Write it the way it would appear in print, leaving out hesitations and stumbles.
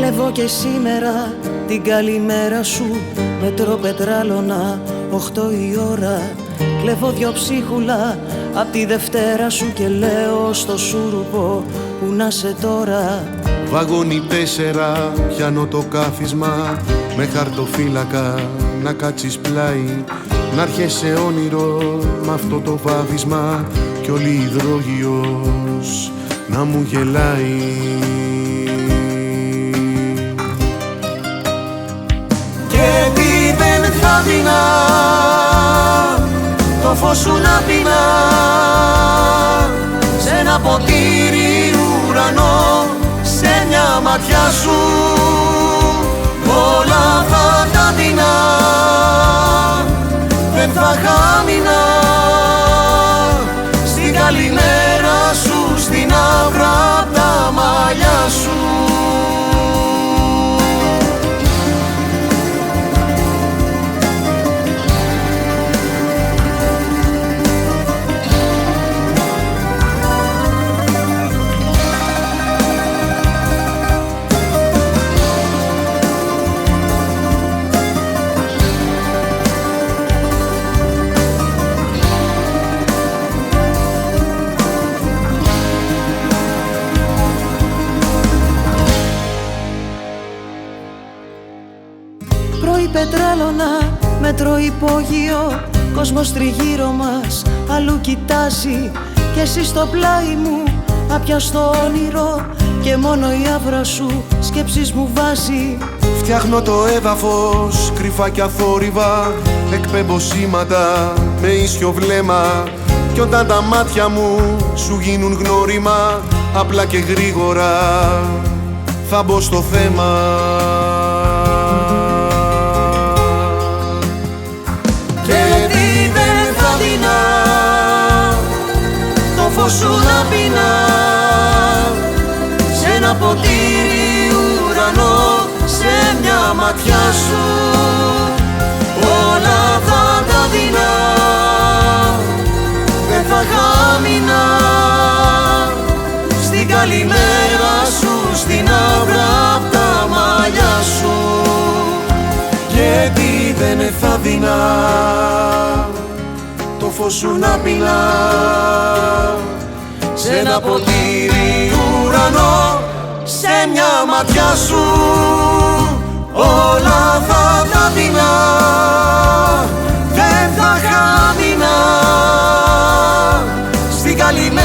Κλεβώ και σήμερα την καλημέρα σου, μετρώ πετράλωνα 8 η ώρα. Κλεβώ δυο ψίχουλα απ' τη Δευτέρα σου και λέω στο σούρουπο που να σε τώρα. Βαγόνι 4, πιάνω το κάθισμα με χαρτοφύλακα να κάτσεις πλάι. Να έρχεσαι όνειρο με αυτό το βάδισμα κι όλη η υδρόγειος να μου γελάει. Και τι δεν θα δεινά το φως σου να πεινά σε ένα ποτήρι ουρανό, σε μια ματιά σου όλα θα τα δεινά. Δεν θα χάμινα στην καλημέρα σου, στην αύρα απ' τα μαλλιά σου. Πρωί πετράλωνα, μέτρο υπόγειο, κόσμος τριγύρω μας αλλού κοιτάζει. Κι εσύ στο πλάι μου, άπιαστο όνειρο, και μόνο η άβρα σου σκέψεις μου βάζει. Φτιάχνω το έδαφος κρυφά κι αθόρυβα, εκπέμπω σήματα με ίσιο βλέμμα. Κι όταν τα μάτια μου σου γίνουν γνώριμα, απλά και γρήγορα θα μπω στο θέμα. Το φως σου να πεινά σε ένα ποτήρι ουρανό, σε μια ματιά σου όλα θα τα δεινά. Δεν θα χάμινα στην καλημέρα σου, στην αύρα απ' τα μαλλιά σου. Γιατί δεν θα δεινά το φως σου να πεινά σε ένα ποτήρι ουρανό, σε μια ματιά σου όλα θα τα δεινά. Δεν θα χάμινα στην καλημέρα